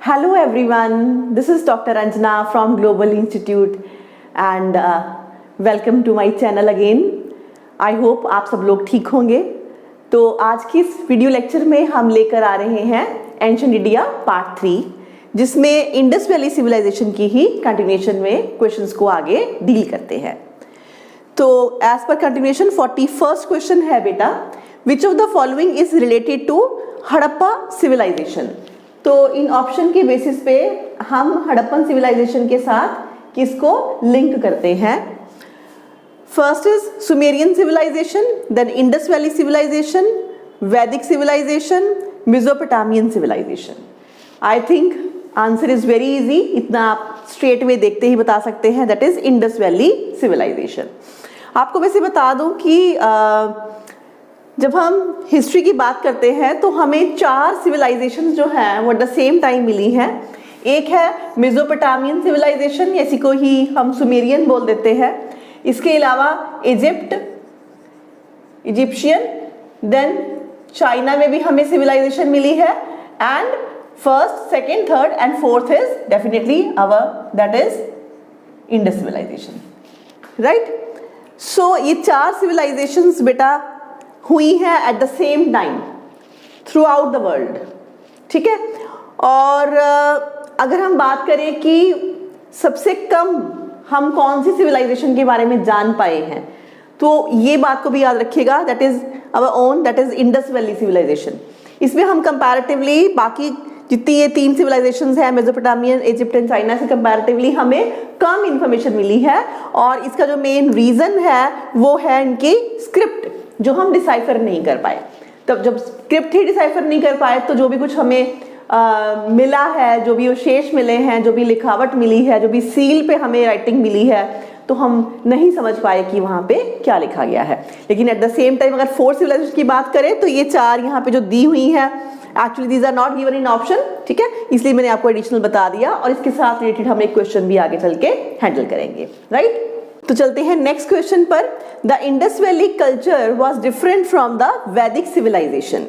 Hello everyone, this is Dr. Anjana from Global Institute and welcome to my channel again. I hope आप सब लोग ठीक होंगे। तो आज की इस वीडियो लेक्चर में हम लेकर आ रहे हैं एंशिएंट इंडिया पार्ट 3, जिसमें इंडस वैली सिविलाइजेशन की ही कंटिन्यूएशन में क्वेश्चंस को आगे डील करते हैं। तो as per continuation 41st question है बेटा, which of the following is related to Harappa civilisation. तो इन ऑप्शन के बेसिस पे हम हड़प्पन सिविलाइजेशन के साथ किसको लिंक करते हैं। First is Sumerian civilisation, then Indus valley civilisation, Vedic civilisation, Mesopotamian civilisation. I think answer is very easy, इतना आप स्ट्रेट वे देखते ही बता सकते हैं, that is Indus valley civilisation. आपको वैसे बता दूं कि जब हम हिस्ट्री की बात करते हैं तो हमें 4 सिविलाइजेशन जो हैं वो एट द सेम टाइम मिली हैं। एक है मेसोपोटामियन सिविलाइजेशन, इसी को ही हम सुमेरियन बोल देते हैं। इसके अलावा इजिप्शियन, देन चाइना में भी हमें सिविलाइजेशन मिली है, and first, second, third and fourth is definitely our that is Indus civilisation, right. So ये 4 सिविलाइजेशंस बेटा हुई है at the same time throughout the world, ठीक है। और अगर हम बात करें कि सबसे कम हम कौन सी सिविलाइजेशन के बारे में जान पाए हैं, तो ये बात को भी याद रखिएगा, that is our own, that is Indus valley civilisation. इसमें हम कंपैरेटिवली बाकी जितनी ये 3 सिविलाइजेशंस हैं, मेसोपोटामियन, इजिप्ट एंड चाइना से कंपैरेटिवली हमें कम इंफॉर्मेशन मिली है। और इसका जो मेन रीजन है वो है इनकी स्क्रिप्ट, जो हम डिसाइफर नहीं कर पाए। तब जब स्क्रिप्ट ही डिसाइफर नहीं कर पाए तो जो भी कुछ हमें मिला है, जो भी शेष मिले हैं, जो भी लिखावट मिली है, जो भी सील पे हमें राइटिंग मिली है, तो हम नहीं समझ पाए कि वहाँ पे क्या लिखा गया है। लेकिन एट द सेम टाइम अगर 4 सिविलाइजेशन की बात करें तो ये 4 यहाँ पे जो दी हुई है, actually these are not given in option, ठीक है, इसलिए मैंने आपको एडिशनल बता दिया। और इसके साथ रिलेटेड हम एक क्वेश्चन भी आगे चल के हैंडल करेंगे, राइट। तो चलते हैं नेक्स्ट क्वेश्चन पर। The Indus valley culture was different from the वैदिक सिविलाइजेशन।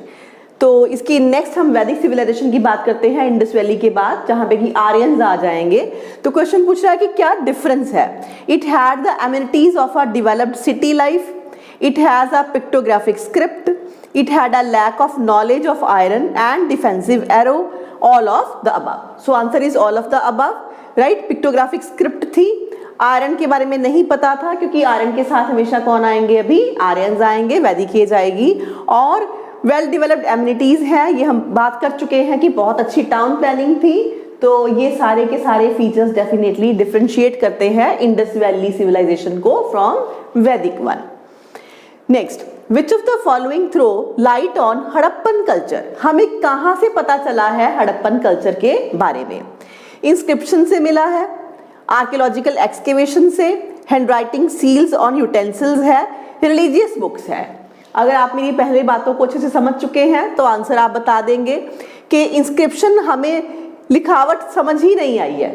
तो इसकी नेक्स्ट हम वैदिक सिविलाइजेशन की बात करते हैं इंडस वैली के बाद, जहां पे कि आर्यंस आ जाएंगे। तो क्वेश्चन पूछ रहा है कि क्या डिफरेंस है। It had the amenities of a developed city life, it has a pictographic script, it had a lack of knowledge of iron and defensive arrow, all of the above. So answer is all of the above, right. Pictographic script थी, iron के बारे में नहीं पता था, क्योंकि iron के साथ हमेशा कौन आएंगे, अभी आर्यंस आएंगे, वैदिक एज आएगी। और वेल डेवलप्ड एमिनिटीज है, ये हम बात कर चुके हैं कि बहुत अच्छी टाउन प्लानिंग थी। तो ये सारे के सारे फीचर्स डेफिनेटली डिफरेंशिएट करते हैं इंडस वैली सिविलाइजेशन को from Vedic one. Next, which of the following throw light on Harappan culture. हमें कहाँ से पता चला है हड़प्पन कल्चर के बारे में। इंस्क्रिप्शन से मिला है, आर्कियोलॉजिकल एक्सकेवेशन से, हैंडराइटिंग सील्स ऑन यूटेंसिल्स है, रिलीजियस बुक्स है। अगर आप मेरी पहले बातों को अच्छे से समझ चुके हैं तो आंसर आप बता देंगे कि इंस्क्रिप्शन हमें लिखावट समझ ही नहीं आई है,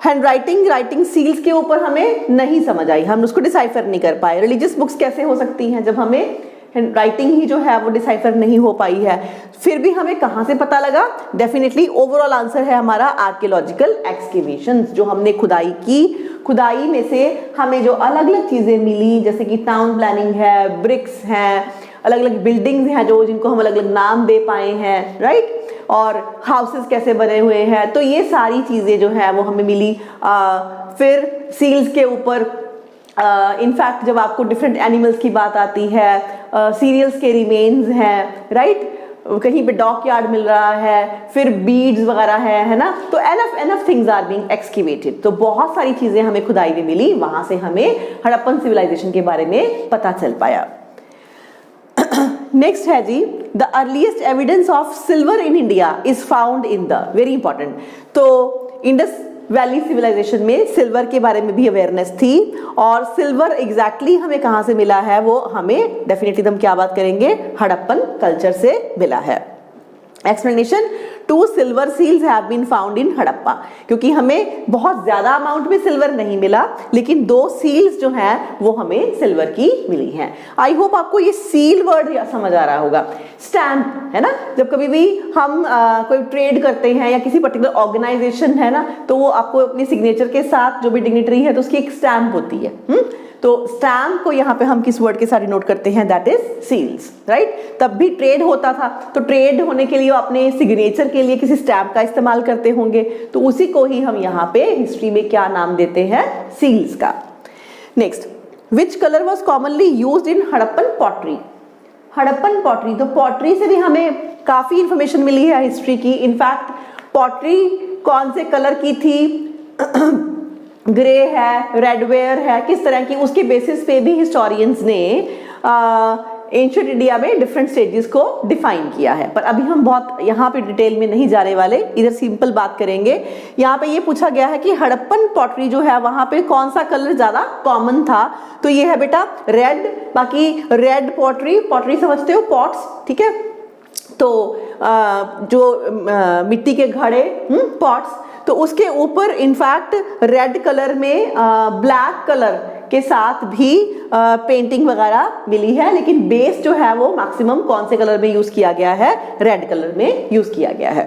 राइटिंग सील्स के ऊपर हमें नहीं समझ आई, हम उसको डिसाइफर नहीं कर पाए। रिलीजियस बुक्स कैसे हो सकती हैं जब हमें राइटिंग ही जो है वो डिसाइफर नहीं हो पाई है। फिर भी हमें कहाँ से पता लगा, डेफिनेटली ओवरऑल आंसर है हमारा आर्कियोलॉजिकल एक्सकेवेशंस, जो हमने खुदाई की। खुदाई में से हमें जो अलग अलग चीजें मिली, जैसे कि टाउन प्लानिंग है, ब्रिक्स हैं, अलग अलग बिल्डिंग्स हैं जो जिनको हम अलग अलग नाम दे पाए हैं, राइट, और हाउसेस कैसे बने हुए हैं, तो ये सारी चीजें जो है वो हमें मिली। फिर सील्स के ऊपर इनफैक्ट जब आपको डिफरेंट एनिमल्स की बात आती है, सीरियल्स के रिमेन्स हैं, राइट, कहीं पे डॉक यार्ड मिल रहा है, फिर बीड्स वगैरह है ना। तो enough things are being excavated. तो बहुत सारी चीजें हमें खुदाई में मिली, वहां से हमें हड़प्पन सिविलाइजेशन के बारे में पता चल पाया। नेक्स्ट है जी, the earliest evidence of silver in India is found in the, very important. तो इंडस वैली सिविलाइजेशन में सिल्वर के बारे में भी अवेयरनेस थी, और सिल्वर एग्जैक्टली हमें कहाँ से मिला है वो हमें डेफिनेटली हम क्या बात करेंगे, हड़प्पन कल्चर से मिला है। Explanation, 2 silver seals have been found in Harappa, क्योंकि हमें बहुत ज्यादा अमाउंट में सिल्वर नहीं मिला, लेकिन 2 सील्स जो हैं वो हमें सिल्वर की मिली हैं। आई होप आपको ये सील वर्ड समझ आ रहा होगा। स्टैम्प है ना, जब कभी भी हम कोई ट्रेड करते हैं या किसी पर्टिकुलर ऑर्गेनाइजेशन है ना, तो वो आपको अपनी सिग्नेचर के साथ जो भी डिग्निटरी है तो उसकी एक स्टैम्प होती है। तो स्टैम्प को यहाँ पे हम किस वर्ड के साथ डिनोट करते हैं, दैट इज सील्स, राइट। तब भी ट्रेड होता था, तो ट्रेड होने के लिए वो अपने सिग्नेचर के लिए किसी स्टैम्प का इस्तेमाल करते होंगे, तो उसी को ही हम यहाँ पे हिस्ट्री में क्या नाम देते हैं, सील्स का। Next, which colour was commonly used in Harappan pottery. Harappan pottery, तो पॉटरी से भी हमें काफी इंफॉर्मेशन मिली है हिस्ट्री की। इनफैक्ट पॉटरी कौन से कलर की थी, ग्रे है, रेडवेयर है, किस तरह की, उसके बेसिस पे भी हिस्टोरियंस ने एंशिएंट इंडिया में डिफरेंट स्टेजेस को डिफाइन किया है। पर अभी हम बहुत यहाँ पे डिटेल में नहीं जाने वाले, इधर सिंपल बात करेंगे। यहाँ पे ये पूछा गया है कि हड़प्पन पॉटरी जो है वहां पे कौन सा कलर ज्यादा कॉमन था, तो ये है बेटा रेड। बाकी रेड पॉटरी समझते हो, पॉट्स, ठीक है, तो जो मिट्टी के घड़े, पॉट्स, तो उसके ऊपर इनफैक्ट रेड कलर में ब्लैक कलर के साथ भी पेंटिंग वगैरह मिली है, लेकिन बेस जो है वो मैक्सिमम कौन से कलर में यूज किया गया है, रेड कलर में यूज किया गया है।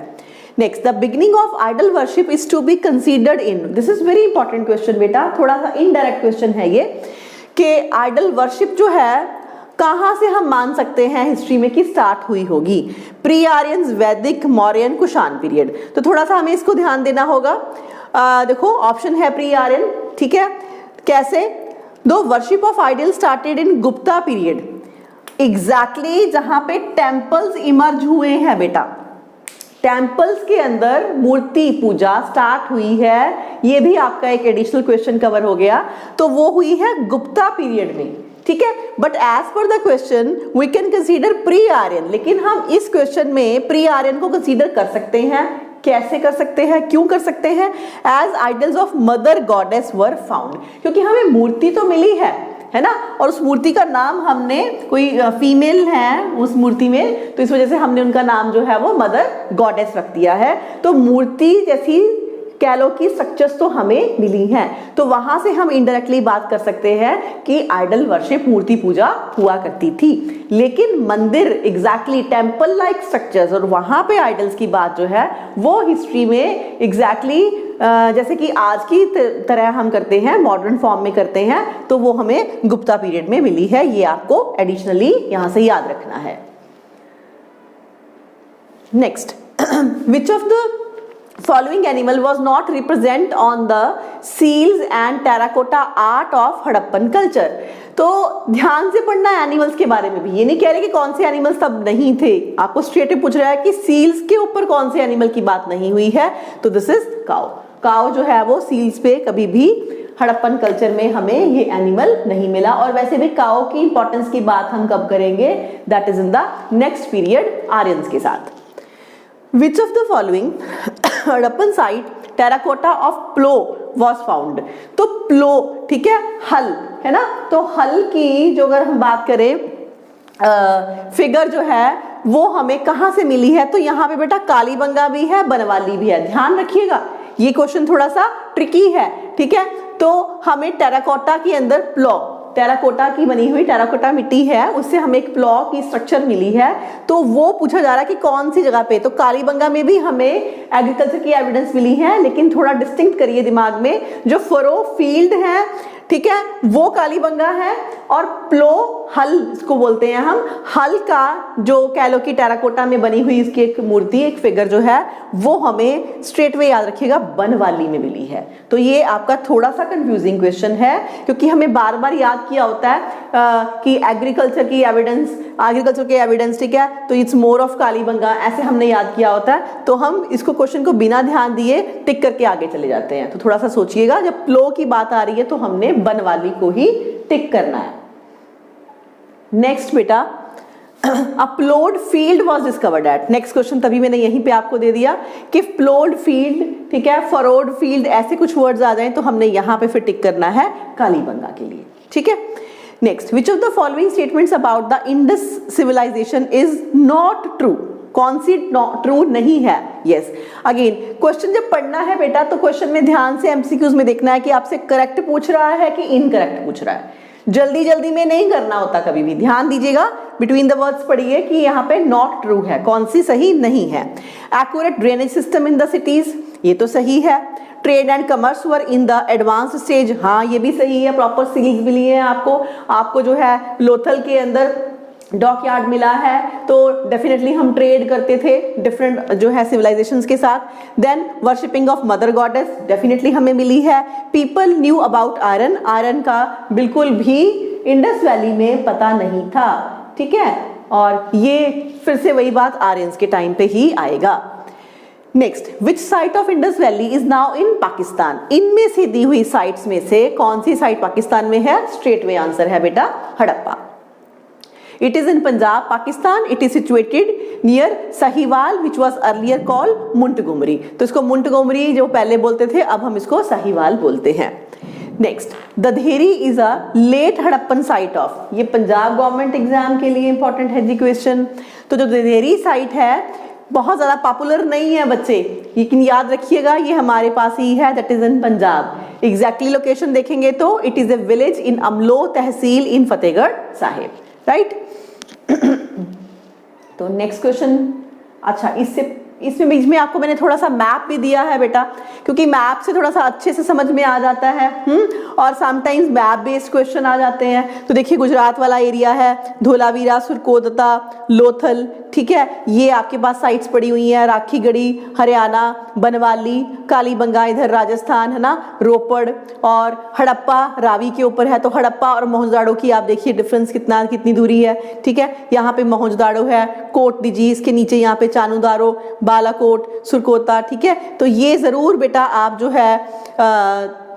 Next, the beginning of idol worship is to be considered in, this is very important question बेटा, थोड़ा सा इनडायरेक्ट क्वेश्चन है ये, कि आइडल वर्शिप जो है कहां से हम मान सकते हैं हिस्ट्री में कि स्टार्ट हुई होगी। प्री आर्यन, वैदिक, मौर्यन, कुषाण पीरियड, तो थोड़ा सा हमें इसको ध्यान देना होगा। देखो ऑप्शन है प्री आर्यन, ठीक है, कैसे, दो worship of idol started in Gupta period, exactly जहां पे टेम्पल्स इमर्ज हुए हैं बेटा, टेम्पल्स के अंदर मूर्ति पूजा स्टार्ट हुई है, ये भी आपका एक एडिशनल क्वेश्चन कवर हो गया, तो वो हुई है गुप्ता पीरियड में, ठीक है। But as per the question we can consider pre Aryan, लेकिन हम इस क्वेश्चन में प्री आर्यन को कंसीडर कर सकते हैं। कैसे कर सकते हैं, क्यों कर सकते हैं, as idols of mother goddess were found, क्योंकि हमें मूर्ति तो मिली है ना, और उस मूर्ति का नाम हमने, कोई फीमेल है उस मूर्ति में, तो इस वजह से हमने उनका नाम जो है वो मदर गॉडेस रख दिया है। तो मूर्ति जैसी कह लो कि स्ट्रक्चर्स तो हमें मिली हैं, तो वहां से हम इनडायरेक्टली बात कर सकते हैं कि आइडल वर्शिप, मूर्ति पूजा हुआ करती थी। लेकिन मंदिर, एग्जैक्टली टेम्पल लाइक स्ट्रक्चर्स, और वहां पे आइडल्स की बात जो है वो हिस्ट्री में एग्जैक्टली जैसे कि आज की तरह हम करते हैं, मॉडर्न फॉर्म में करते हैं, तो वो हमें गुप्ता पीरियड में मिली है। ये आपको एडिशनली यहां से याद रखना है। Next, which of the following animal was not represent on the seals and terracotta art of Harappan culture। तो ध्यान से पढ़ना है एनिमल्स के बारे में भी, ये नहीं कह रहे कि कौन से एनिमल्स तब नहीं थे, आपको स्ट्रेट पूछ रहा है कि सील्स के ऊपर कौन से एनिमल की बात नहीं हुई है, तो दिस इज काउ। काउ जो है वो सील्स पे कभी भी हड़प्पन कल्चर में हमें ये एनिमल नहीं मिला। और वैसे भी काउ की इंपॉर्टेंस की बात हम कब करेंगे, that is in the next period Aryans के साथ। Which of the following Harappan site terracotta of plough was found, तो प्लो, ठीक है, हल है ना, तो हल की जो अगर हम बात करें फिगर जो है वो हमें कहां से मिली है, तो यहाँ पे बेटा कालीबंगा भी है, बनवाली भी है, ध्यान रखिएगा ये क्वेश्चन थोड़ा सा ट्रिकी है, ठीक है। तो हमें टेराकोटा के अंदर प्लो, टेराकोटा की बनी हुई टेराकोटा मिट्टी है, उससे हमें एक प्लॉ की स्ट्रक्चर मिली है, तो वो पूछा जा रहा है कि कौन सी जगह पे, तो कालीबंगा में भी हमें एग्रीकल्चर की एविडेंस मिली है, लेकिन थोड़ा डिस्टिंक्ट करिए दिमाग में, जो फरो फील्ड है, ठीक है, वो कालीबंगा है, और प्लो हल इसको बोलते हैं हम, हल का जो कह लो कि टेराकोटा में बनी हुई इसकी एक मूर्ति, एक फिगर जो है वो हमें स्ट्रेट वे याद रखिएगा बनवाली में मिली है। तो ये आपका थोड़ा सा कंफ्यूजिंग क्वेश्चन है, क्योंकि हमें बार बार याद किया होता है कि एग्रीकल्चर की एविडेंस, ठीक है, तो इट्स मोर ऑफ कालीबंगा, ऐसे हमने याद किया होता है, तो हम इसको क्वेश्चन को बिना ध्यान दिए टिक करके आगे चले जाते हैं। तो थोड़ा सा सोचिएगा, जब प्लो की बात आ रही है तो हमने बनवाली को ही टिक करना है। नेक्स्ट बेटा, a ploughed field was discovered at, next question तभी मैंने यहीं पे आपको दे दिया कि प्लोड फील्ड, ठीक है, फरोड फील्ड, ऐसे कुछ वर्ड्स आ जाएं तो हमने यहां पे फिर टिक करना है कालीबंगा के लिए, ठीक है। Next, which of the following statements about the Indus civilization is not true, कौन सी ट्रू नहीं है? यस, अगेन क्वेश्चन जब पढ़ना है बेटा तो क्वेश्चन में ध्यान से एमसीक्यूज में देखना है कि आपसे करेक्ट पूछ रहा है कि इनकरेक्ट पूछ रहा है। जल्दी जल्दी में नहीं करना होता कभी भी, ध्यान दीजिएगा, बिटवीन द वर्ड्स पढ़िए कि यहाँ पे नॉट ट्रू है, कौन सी सही नहीं है। Accurate drainage system in the cities, ये तो सही है। Trade and commerce were in the advance stage, हाँ ये भी सही है, प्रॉपर सील्स मिली है आपको जो है लोथल के अंदर डॉक यार्ड मिला है, तो डेफिनेटली हम ट्रेड करते थे डिफरेंट जो है सिविलाइजेशंस के साथ। Then worshipping of mother goddess definitely हमें मिली है। People knew about iron, iron का बिल्कुल भी इंडस वैली में पता नहीं था, ठीक है, और ये फिर से वही बात आर्यंस के टाइम पे ही आएगा। Next, which site of Indus valley is now in Pakistan, इनमें से दी हुई साइट्स में से कौन सी साइट पाकिस्तान में है? स्ट्रेट वे आंसर है बेटा Harappa. It is in Punjab, Pakistan. It is situated near Sahiwal, which was earlier called Montgomery. तो इसको Montgomery जो पहले बोलते थे, अब हम इसको साहिवाल बोलते हैं। Next, दधेरी is a late Harappan site of, ये पंजाब गवर्नमेंट एग्जाम के लिए इंपॉर्टेंट है जी क्वेश्चन। तो जो दधेरी साइट है बहुत ज़्यादा पॉपुलर नहीं है बच्चे, लेकिन याद रखिएगा ये हमारे पास ही है, that is in Punjab. Exactly location देखेंगे तो it is a village in Amloh tehsil in Fatehgarh Sahib, right. तो नेक्स्ट क्वेश्चन, अच्छा इसमें बीच में आपको मैंने थोड़ा सा मैप भी दिया है बेटा, क्योंकि मैप से थोड़ा सा अच्छे से समझ में आ जाता है और समटाइम्स मैप बेस्ड क्वेश्चन आ जाते हैं। तो देखिए गुजरात वाला एरिया है, धोलावीरा, सुरकोदता, लोथल, ठीक है, ये आपके पास साइट्स पड़ी हुई हैं। राखीगढ़ी हरियाणा, बनवाली, कालीबंगा इधर राजस्थान है ना, रोपड़, और हड़प्पा रावी के ऊपर है। तो हड़प्पा और मोहनजोदड़ो की आप देखिए डिफरेंस कितनी दूरी है, ठीक है। यहाँ पे मोहनजोदड़ो है, कोट दीजिए, इसके नीचे यहाँ पे चानूदारो, बालाकोट, सुरकोता, ठीक है। तो ये जरूर बेटा आप जो है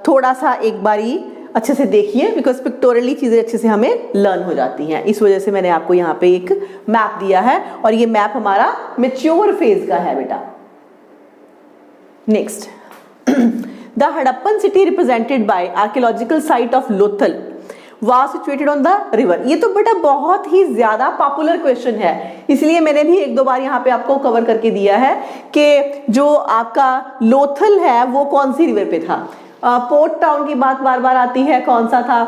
थोड़ा सा एक बारी अच्छे से देखिए, बिकॉज पिक्टोरियली चीजें अच्छे से हमें लर्न हो जाती हैं। इस वजह से मैंने आपको यहाँ पे एक मैप दिया है, और ये मैप हमारा मैच्योर फेज का है बेटा। Next, the Harappan city represented by archaeological site of Lothal was situated on the river। ये तो बेटा बहुत ही ज्यादा पॉपुलर क्वेश्चन है, इसलिए मैंने भी एक दो बार यहाँ पे आपको कवर करके दिया है कि जो आपका लोथल है वो कौन सी रिवर पे था। पोर्ट टाउन की बात बार बार आती है, कौन सा था,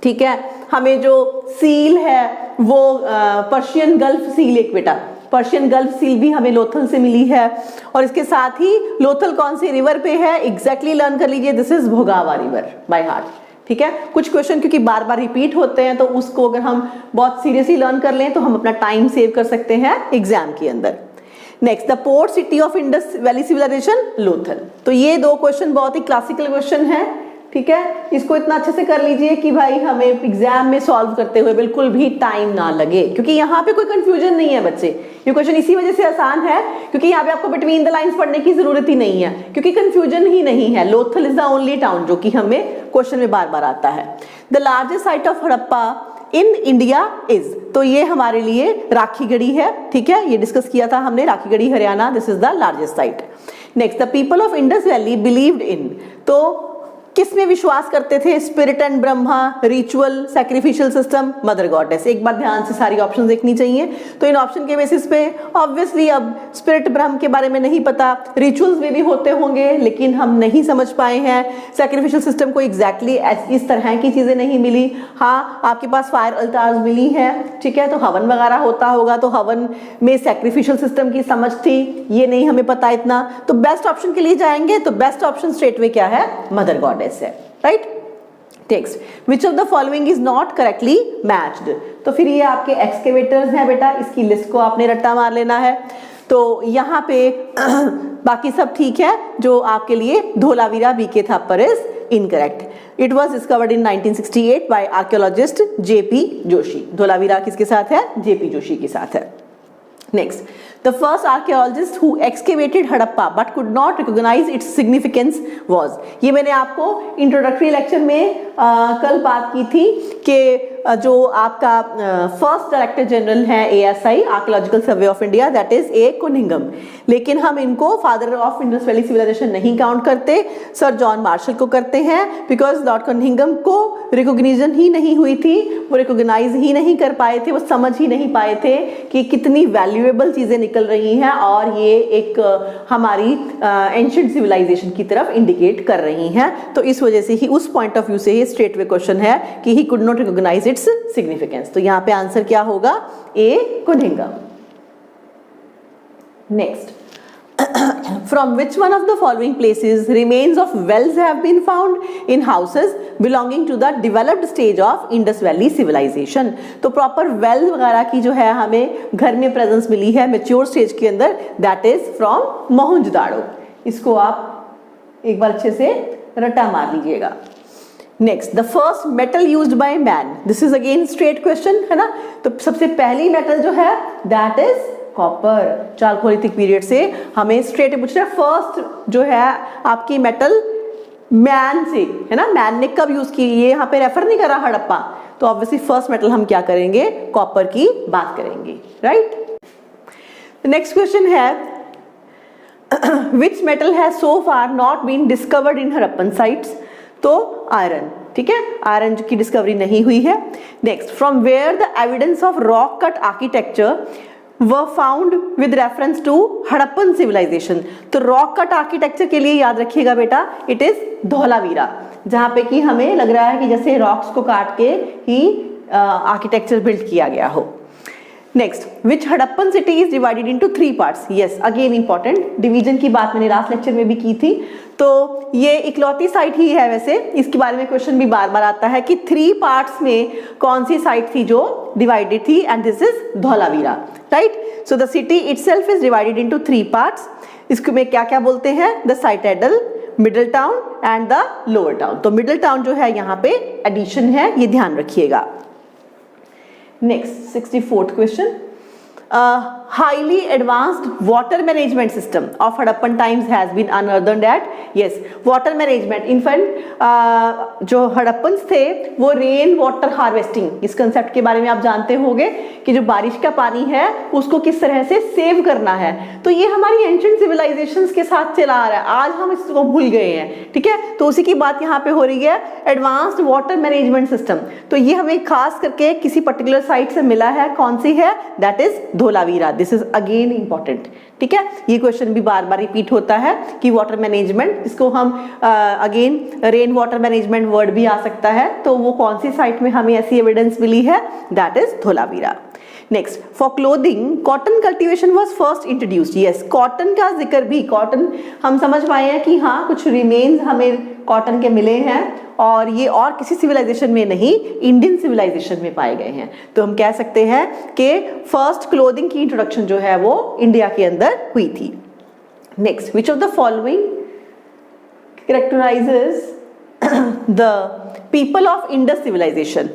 ठीक है। हमें जो सील है वो पर्शियन गल्फ सील, एक बेटा पर्शियन गल्फ सील भी हमें लोथल से मिली है, और इसके साथ ही लोथल कौन सी रिवर पे है एग्जैक्टली लर्न कर लीजिए, दिस इज भोगावा रिवर बाय हार्ट, ठीक है। कुछ क्वेश्चन क्योंकि बार बार रिपीट होते हैं तो उसको अगर हम बहुत सीरियसली लर्न कर लें तो हम अपना टाइम सेव कर सकते हैं एग्जाम के अंदर। Next, the port city of Indus valley civilization Lothal. तो ये दो क्वेश्चन बहुत ही क्लासिकल क्वेश्चन है, ठीक है। इसको इतना अच्छे से कर लीजिए कि भाई हमें एग्जाम में सॉल्व करते हुए बिल्कुल भी टाइम ना लगे, क्योंकि यहाँ पे कोई कंफ्यूजन नहीं है बच्चे। ये क्वेश्चन इसी वजह से आसान है क्योंकि यहाँ पे आपको बिटवीन द लाइंस पढ़ने की जरूरत ही नहीं है, क्योंकि कंफ्यूजन ही नहीं है। Lothal is the only town जो कि हमें क्वेश्चन में बार बार आता है। The largest site of Harappa in India is, तो ये हमारे लिए राखीगढ़ी है, ठीक है, ये डिस्कस किया था हमने, Rakhigarhi Haryana, this is the largest site. Next, the people of Indus valley believed in, तो किस में विश्वास करते थे? Spirit and Brahma, ritual, sacrificial system, mother goddess. एक बार ध्यान से सारी ऑप्शन देखनी चाहिए। तो इन ऑप्शन के बेसिस पे ऑब्वियसली अब स्पिरिट ब्रह्म के बारे में नहीं पता, रिचुअल्स में भी होते होंगे लेकिन हम नहीं समझ पाए हैं, सैक्रिफिशियल सिस्टम को एग्जैक्टली इस तरह की चीजें नहीं मिली। हाँ, आपके पास फायर अल्टार्स मिली है, ठीक है, तो हवन वगैरह होता होगा, तो हवन में सैक्रिफिशियल सिस्टम की समझ थी, ये नहीं हमें पता इतना। तो बेस्ट ऑप्शन के लिए जाएंगे तो बेस्ट ऑप्शन स्ट्रेट वे क्या है? मदर गॉडेस है, right. Text, which of the following is not correctly matched. तो फिर ये आपके एक्सकेवेटर्स हैं बेटा, इसकी लिस्ट को आपने रट्टा मार लेना है। तो यहाँ पे बाकी सब ठीक है, जो आपके लिए Dholavira B K Thapar is incorrect. It was discovered in 1968 by archaeologist J P Joshi. Dholavira किसके साथ है? जेपी जोशी के साथ है। Next, the first archaeologist who excavated Harappa but could not recognize its significance was, ये मैंने आपको इंट्रोडक्टरी लेक्चर में कल बात की थी कि जो आपका फर्स्ट डायरेक्टर जनरल है ASI archaeological survey of India, that is A Cunningham, लेकिन हम इनको father of Indus valley civilisation नहीं काउंट करते, सर जॉन मार्शल को करते हैं, बिकॉज लॉर्ड कुनिंघम को रिकॉग्निशन ही नहीं हुई थी, वो रिकॉग्नाइज ही नहीं कर पाए थे, वो समझ ही नहीं पाए थे कि कितनी वैल्यूएबल चीज़ें निकल रही हैं और ये एक हमारी एंशिएंट सिविलाइजेशन की तरफ इंडिकेट कर रही हैं। तो इस वजह से ही, उस पॉइंट ऑफ व्यू से ही स्ट्रेट वे क्वेश्चन है कि he could not recognise its significance. तो यहाँ पे आंसर क्या होगा? A, Cunningham. Next, from which one of the following places remains of wells have been found in houses belonging to the developed stage of Indus Valley civilization? तो proper well वगैरह की जो है हमें घर में प्रेजेंस मिली है मेच्योर स्टेज के अंदर, दैट इज फ्रॉम मोहनजोदाड़ो। इसको आप एक बार अच्छे से रट्टा मार लीजिएगा। Next, the first metal used by man, this is again straight question है ना। तो सबसे पहली मेटल जो है that is copper. Chalcolithic period से हमें स्ट्रेट पूछ रहा है फर्स्ट जो है आपकी मेटल मैन से, है ना, मैन ने कब यूज की, ये यहाँ पे रेफर नहीं कर रहा हड़प्पा। तो ऑब्वियसली फर्स्ट मेटल हम क्या करेंगे? कॉपर की बात करेंगे, राइट। नेक्स्ट क्वेश्चन है which metal has so far not been discovered in Harappan sites? तो आयरन, ठीक है, आयरन की डिस्कवरी नहीं हुई है। Next, from where the evidence of rock cut architecture were found with reference to Harappan civilization? तो rock cut architecture के लिए याद रखिएगा बेटा, इट इज धौलावीरा, जहां पे कि हमें लग रहा है कि जैसे रॉक्स को काट के ही आर्किटेक्चर बिल्ड किया गया हो। Next, which Harappan city is divided into 3 parts? Yes, again important, division की बात मैंने लास्ट लेक्चर में भी की थी। तो ये इकलौती साइट ही है, वैसे इसके बारे में क्वेश्चन भी बार बार आता है कि 3 पार्ट्स में कौन सी साइट थी जो डिवाइडेड थी, and this is Dholavira, right. So the city itself is divided into 3 parts. इसको में क्या क्या बोलते हैं? The citadel, middle town and the lower town. तो मिडिल टाउन जो है यहाँ पे एडिशन है, ये ध्यान रखिएगा। Next, 64th question, highly advanced water management system of Harappan times has been unearthed at? Yes, water management. In fact, जो हड़प्पन्स थे वो रेन वाटर हार्वेस्टिंग, इस कंसेप्ट के बारे में आप जानते होंगे कि जो बारिश का पानी है उसको किस तरह से सेव करना है। तो ये हमारी एंशिएंट सिविलाइजेशंस के साथ चला आ रहा है, आज हम इसको भूल गए हैं, ठीक है। तो उसी की बात यहाँ पे हो रही है, एडवांस्ड वाटर मैनेजमेंट सिस्टम। तो ये हमें खास करके किसी पर्टिकुलर साइट से मिला है, कौन सी है? That is Dholavira. This is again important, ठीक है। ये क्वेश्चन भी बार बार रिपीट होता है कि वाटर मैनेजमेंट, इसको हम again rain water management word भी आ सकता है। तो वो कौन सी साइट में हमें ऐसी एविडेंस मिली है? That is Dholavira. Next, for clothing cotton cultivation was first introduced. Yes, cotton का जिक्र भी, कॉटन हम समझ पाए हैं कि हाँ कुछ रिमेन्स हमें कॉटन के मिले हैं और ये और किसी सिविलाइजेशन में नहीं, इंडियन सिविलाइजेशन में पाए गए हैं। तो हम कह सकते हैं कि फर्स्ट क्लोथिंग की इंट्रोडक्शन जो है वो इंडिया के अंदर हुई थी। Next, which of the following characterizes the people of Indus civilization?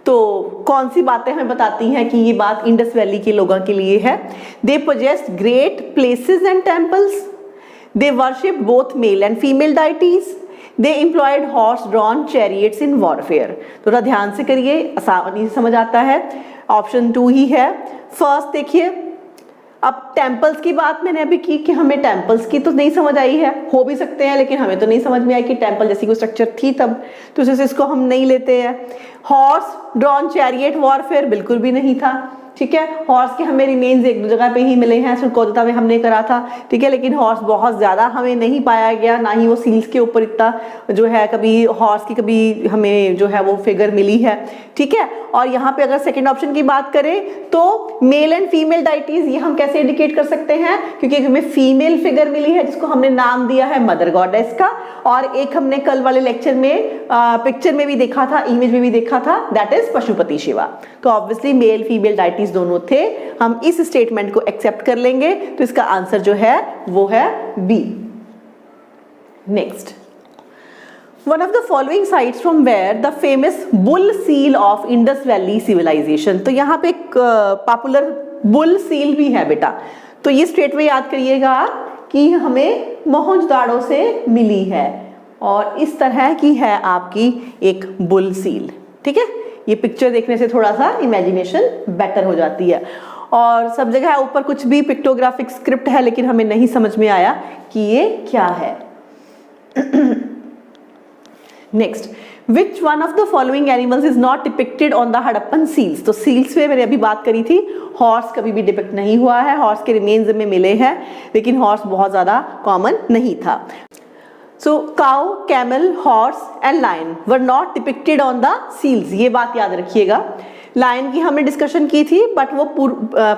तो कौन सी बातें हमें बताती हैं कि ये बात इंडस वैली के लोगों के लिए है? They possessed great places and temples, they worship both male and female deities, they employed horse drawn chariots in warfare. थोड़ा ध्यान से करिए, आसानी से समझ आता है। ऑप्शन 2 ही है। फर्स्ट देखिए, अब टेम्पल्स की बात मैंने अभी की कि हमें टेम्पल्स की तो नहीं समझ आई है, हो भी सकते हैं लेकिन हमें तो नहीं समझ में आई कि टेम्पल जैसी कोई स्ट्रक्चर थी तब, तो इसको हम नहीं लेते हैं। हॉर्स ड्रॉन चैरियट वॉरफेयर बिल्कुल भी नहीं था, ठीक है। हॉर्स के हमें रिमेन्स एक दो जगह पे ही मिले हैं, सुरकोदता में हमने करा था, ठीक है, लेकिन हॉर्स बहुत ज़्यादा हमें नहीं पाया गया, ना ही वो सील्स के ऊपर इतना जो है कभी हॉर्स की कभी हमें जो है वो फिगर मिली है, ठीक है। और यहाँ पे अगर सेकंड ऑप्शन की बात करें तो मेल एंड फीमेल डाइटीज, ये हम कैसे इंडिकेट कर सकते हैं? क्योंकि हमें फीमेल फिगर मिली है जिसको हमने नाम दिया है मदर गॉडेस का, और एक हमने कल वाले लेक्चर में पिक्चर में भी देखा था, इमेज में भी देखा था, दैट इज पशुपति शिवा। तो ऑब्वियसली मेल फीमेल डाइटीज दोनों थे, हम इस स्टेटमेंट को एक्सेप्ट कर लेंगे। तो इसका आंसर जो है वो है B. Next, one of the following sites from where the famous bull seal of Indus Valley civilization। तो यहाँ पे एक पॉपुलर बुल सील भी है बेटा, तो ये स्ट्रेट वे याद करिएगा कि हमें मोहनजोदाड़ो से मिली है और इस तरह की है आपकी एक बुल सील, ठीक है। ये पिक्चर देखने से थोड़ा सा इमेजिनेशन बेटर हो जाती है, और सब जगह ऊपर कुछ भी पिक्टोग्राफिक स्क्रिप्ट है लेकिन हमें नहीं समझ में आया कि ये क्या है। Next, which one of the following animals is not depicted on the Harappan seals? तो सील्स पे मैंने अभी बात करी थी, हॉर्स कभी भी डिपिक्ट नहीं हुआ है, हॉर्स के रिमेन्स में मिले हैं, लेकिन हॉर्स बहुत ज़्यादा कॉमन नहीं था. So cow, camel, horse and lion were not depicted on the seals. ये बात याद रखिएगा. लायन की हमने डिस्कशन की थी, बट वो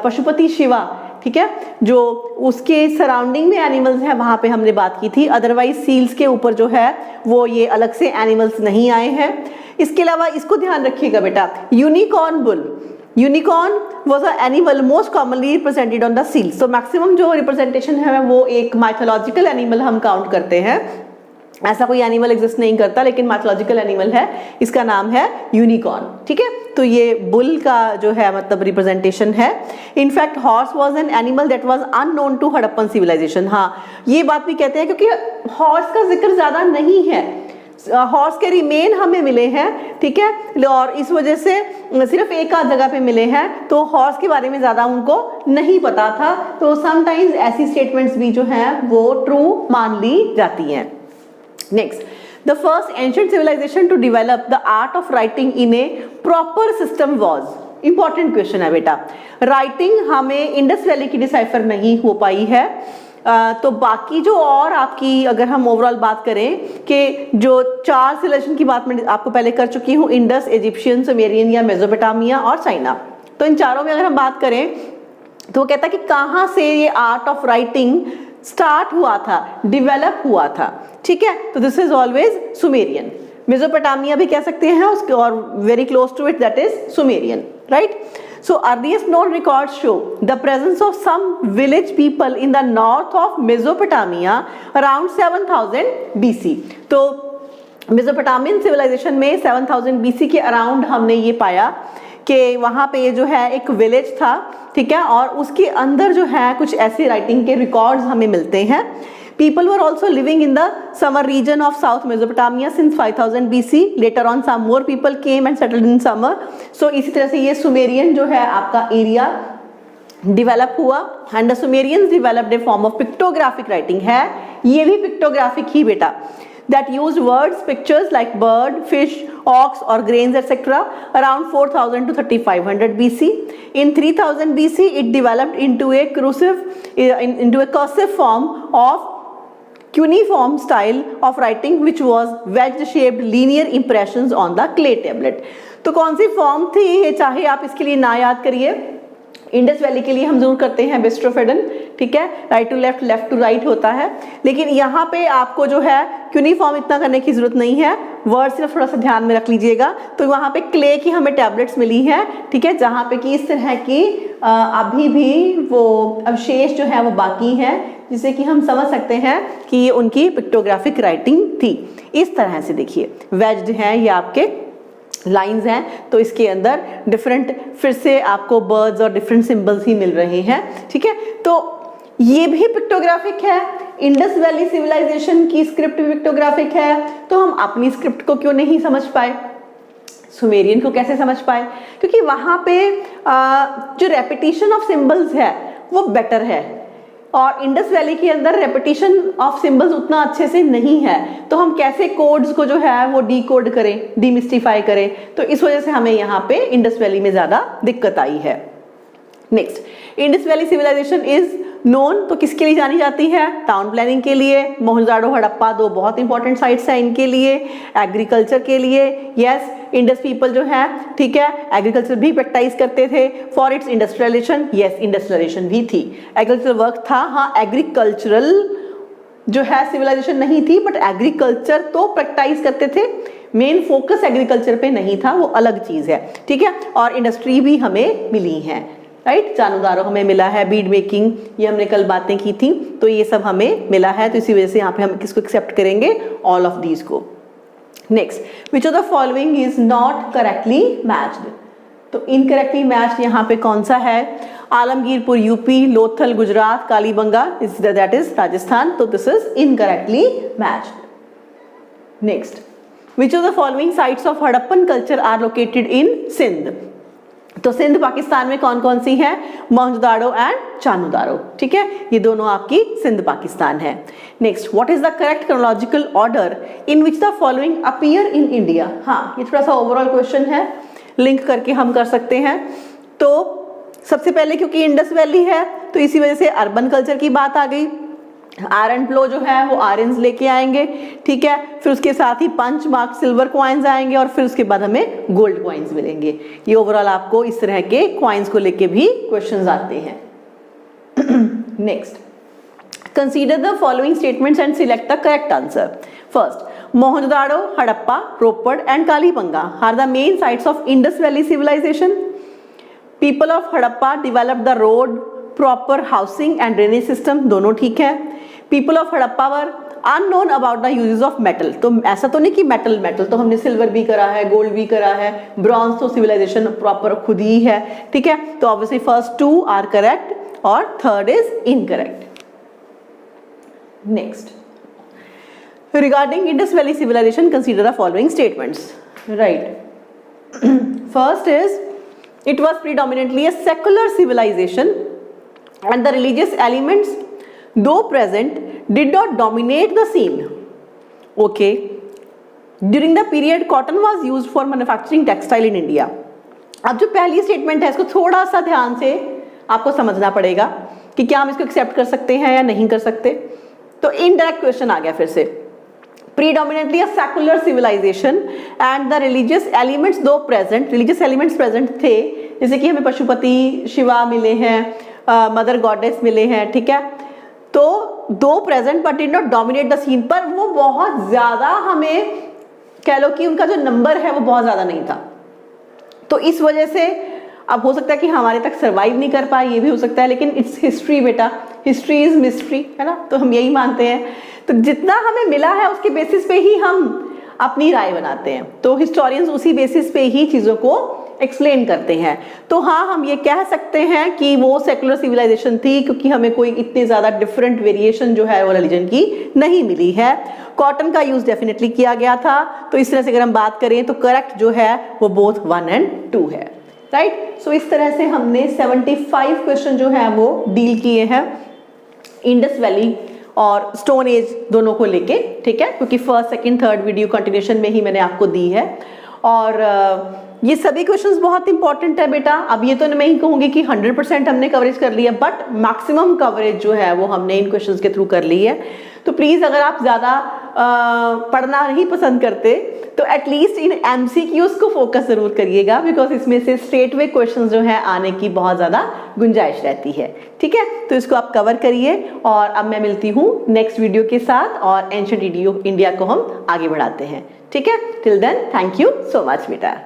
पशुपति शिवा, ठीक है, जो उसके सराउंडिंग में एनिमल्स हैं वहां पे हमने बात की थी. अदरवाइज सील्स के ऊपर जो है वो ये अलग से एनिमल्स नहीं आए हैं. इसके अलावा इसको ध्यान रखिएगा बेटा, unicorn bull, unicorn was a animal most commonly represented on the seals. तो मैक्सिमम जो रिप्रेजेंटेशन है वो एक माइथोलॉजिकल एनिमल हम काउंट करते हैं. ऐसा कोई एनिमल एग्जिस्ट नहीं करता, लेकिन माइथोलॉजिकल एनिमल है, इसका नाम है यूनिकॉर्न. ठीक है, तो ये बुल का जो है मतलब रिप्रेजेंटेशन है. In fact horse was an animal that was unknown to Harappan civilization. हाँ, ये बात भी कहते हैं क्योंकि हॉर्स का जिक्र ज्यादा नहीं है, हॉर्स के रिमेन हमें मिले हैं, ठीक है, और इस वजह से सिर्फ एक आध जगह पे मिले हैं, तो हॉर्स के बारे में ज्यादा उनको नहीं पता था. तो समटाइम्स ऐसी स्टेटमेंट्स भी जो हैं वो ट्रू मान ली जाती हैं. Next, the first ancient civilization to develop the art of writing in a proper system was. Important question है बेटा. Writing हमें इंडस वैली की डिसाइफर नहीं हो पाई है. तो बाकी जो और आपकी अगर हम ओवरऑल बात करें कि जो 4 सिविलाइजेशन की बात मैं आपको पहले कर चुकी हूँ, इंडस, इजिप्शियन, सुमेरियन या मेसोपोटामिया और चाइना. तो इन चारों में अगर हम बात करें तो वो कहता है कि कहाँ से ये आर्ट ऑफ राइटिंग स्टार्ट हुआ था, डेवलप हुआ था. ठीक है, तो this is always Sumerian. Mesopotamia भी कह सकते हैं उसके, और very close to it that is Sumerian, right. So earliest known records show the presence of some village people in the north of Mesopotamia around 7000 BC. तो Mesopotamian civilization में 7000 BC के around हमने ये पाया कि वहाँ पे जो है एक विलेज था, ठीक है, और उसके अंदर जो है कुछ ऐसी राइटिंग के रिकॉर्ड्स हमें मिलते हैं. People were also living in the summer region of South Mesopotamia since 5000 BC. Later on, some more people came and settled in summer. So इसी तरह से ये सुमेरियन जो है आपका एरिया डेवलप हुआ. And the Sumerians developed A form of pictographic writing. है ये भी पिक्टोग्राफिक ही बेटा. That used words, pictures like bird, fish, ox or grains etc. around 4000 to 3500 BC. In 3000 BC, it developed into a cursive form of cuneiform style of writing which was wedge shaped linear impressions on the clay tablet. तो कौन सी form थी ये, चाहे आप इसके लिए ना याद करिए, इंडस वैली के लिए हम जरूर करते हैं बेस्ट्रोफेडन, ठीक है, right to left, left to right होता है. लेकिन यहाँ पे आपको जो है क्यूनिफॉर्म इतना करने की जरूरत नहीं है, वर्ड सिर्फ थोड़ा सा ध्यान में रख लीजिएगा. तो वहाँ पे क्ले की हमें टैबलेट्स मिली हैं, ठीक है, जहाँ पे कि इस तरह की अभी भी वो अवशेष जो है वो बाकी हैं, जिससे कि हम समझ सकते हैं कि ये उनकी पिक्टोग्राफिक राइटिंग थी. इस तरह से देखिए वेज्ड हैं ये आपके लाइंस हैं, तो इसके अंदर डिफरेंट फिर से आपको बर्ड्स और डिफरेंट सिंबल्स ही मिल रहे हैं. ठीक है, तो ये भी पिक्टोग्राफिक है. इंडस वैली सिविलाइजेशन की स्क्रिप्ट भी पिक्टोग्राफिक है. तो हम अपनी स्क्रिप्ट को क्यों नहीं समझ पाए, सुमेरियन को कैसे समझ पाए? क्योंकि वहाँ पे जो रेपिटेशन ऑफ सिंबल्स है वो बेटर है, और इंडस वैली के अंदर रेपिटेशन ऑफ सिंबल्स उतना अच्छे से नहीं है. तो हम कैसे कोड्स को जो है वो डीकोड करें, डीमिस्टिफाई करें? तो इस वजह से हमें यहाँ पे इंडस वैली में ज़्यादा दिक्कत आई है. Next, Indus valley civilization is known, तो किसके लिए जानी जाती है? टाउन प्लानिंग के लिए. मोहनजोदड़ो, हड़प्पा 2 बहुत इंपॉर्टेंट साइट्स हैं इनके लिए. एग्रीकल्चर के लिए, यस, इंडस पीपल जो है, ठीक है, एग्रीकल्चर भी प्रैक्टिस करते थे. For its industrialization, yes, industrialization भी थी. एग्रीकल्चर वर्क था, हाँ, एग्रीकल्चरल जो है सिविलाइजेशन नहीं थी, बट एग्रीकल्चर तो प्रैक्टिस करते थे. मेन फोकस एग्रीकल्चर पे नहीं था, वो अलग चीज है. ठीक है, और इंडस्ट्री भी हमें मिली है, राइट. चानुदारो हमें मिला है, बीड मेकिंग, ये हमने कल बातें की थी, तो ये सब हमें मिला है. तो इसी वजह से यहाँ पे हम किसको एक्सेप्ट करेंगे? ऑल ऑफ दीज को. Next, which of the following is not correctly matched? तो इनकरेक्टली मैच्ड यहाँ पे कौन सा है? Alamgirpur UP, Lothal Gujarat, Kalibangan that is Rajasthan. तो this is incorrectly matched. Next, which of the following sites of Harappan culture are located in Sindh? तो सिंध पाकिस्तान में कौन कौन सी हैं? मोहनजोदाड़ो एंड चानूदारो, ठीक है, ये दोनों आपकी सिंध पाकिस्तान है। Next, what is the correct chronological order in which the following appear in India? हाँ, ये थोड़ा सा ओवरऑल क्वेश्चन है, लिंक करके हम कर सकते हैं। तो सबसे पहले क्योंकि इंडस वैली है तो इसी वजह से अर्बन कल्चर की बात आ गई। आयरन प्लो जो है वो आयरन्स लेके आएंगे, ठीक है, फिर उसके साथ ही 5 मार्क सिल्वर कॉइन्स आएंगे और फिर उसके बाद हमें गोल्ड कॉइन्स मिलेंगे। ये ओवरऑल आपको इस तरह के कॉइन्स को लेके भी क्वेश्चंस आते हैं। Next, consider the following statements and select the correct answer. First, Mohenjodaro, Harappa, Ropar and Kalibanga are the main sites of Indus valley civilization. People of Harappa developed the road, proper housing and drainage system, दोनों ठीक है। People of Harappa were unknown about the uses of metal, तो ऐसा तो नहीं कि metal तो हमने सिल्वर भी करा है, गोल्ड भी करा है, ब्रॉन्ज तो सिविलाइजेशन प्रॉपर खुद ही है, ठीक है। तो ऑब्वियसली फर्स्ट 2 आर करेक्ट और third is incorrect. Next, regarding Indus valley civilization consider the following statements, right. First is it was predominantly a secular civilization and the religious elements, though present, did not dominate the scene. Okay, during the period cotton was used for manufacturing textile in India. अब जो पहली statement है इसको थोड़ा सा ध्यान से आपको समझना पड़ेगा कि क्या हम इसको एक्सेप्ट कर सकते हैं या नहीं कर सकते। तो इनडायरेक्ट क्वेश्चन आ गया फिर से। predominantly a secular civilization and the religious elements though present, religious elements present थे, जैसे कि हमें पशुपति शिवा मिले हैं, मदर गॉडेस मिले हैं, ठीक है। तो दो present but did not dominate the scene, पर वो बहुत ज्यादा हमें कह लो कि उनका जो नंबर है वो बहुत ज्यादा नहीं था। तो इस वजह से अब हो सकता है कि हमारे तक सरवाइव नहीं कर पाए, ये भी हो सकता है, लेकिन इट्स हिस्ट्री बेटा, हिस्ट्री इज मिस्ट्री, है ना, तो हम यही मानते हैं। तो जितना हमें मिला है उसके बेसिस पे ही हम अपनी राय बनाते हैं, तो हिस्टोरियंस उसी बेसिस पे ही चीज़ों को एक्सप्लेन करते हैं। तो हाँ, हम ये कह सकते हैं कि वो सेकुलर सिविलाइजेशन थी क्योंकि हमें कोई इतने ज़्यादा डिफरेंट वेरिएशन जो है वो रिलीजन की नहीं मिली है। कॉटन का यूज़ डेफिनेटली किया गया था, तो इस तरह से अगर हम बात करें तो करेक्ट जो है वो बोथ 1 और 2 है, राइट। सो इस तरह से हमने 75 क्वेश्चन जो है वो डील किए हैं इंडस वैली और स्टोन एज दोनों को लेके, ठीक है, क्योंकि first second third video continuation में ही मैंने आपको दी है। और ये सभी क्वेश्चंस बहुत इंपॉर्टेंट है बेटा। अब ये तो मैं ही कहूँगी कि 100% हमने कवरेज कर लिया, बट मैक्सिमम कवरेज जो है वो हमने इन क्वेश्चंस के थ्रू कर ली है। तो प्लीज़ अगर आप ज़्यादा पढ़ना नहीं पसंद करते तो एटलीस्ट इन MCQs को फोकस ज़रूर करिएगा, बिकॉज इसमें से स्ट्रेट वे क्वेश्चंस जो है आने की बहुत ज़्यादा गुंजाइश रहती है, ठीक है। तो इसको आप कवर करिए और अब मैं मिलती हूँ नेक्स्ट वीडियो के साथ और एंशिएंट इंडिया को हम आगे बढ़ाते हैं, ठीक है। Till then thank you so much बेटा।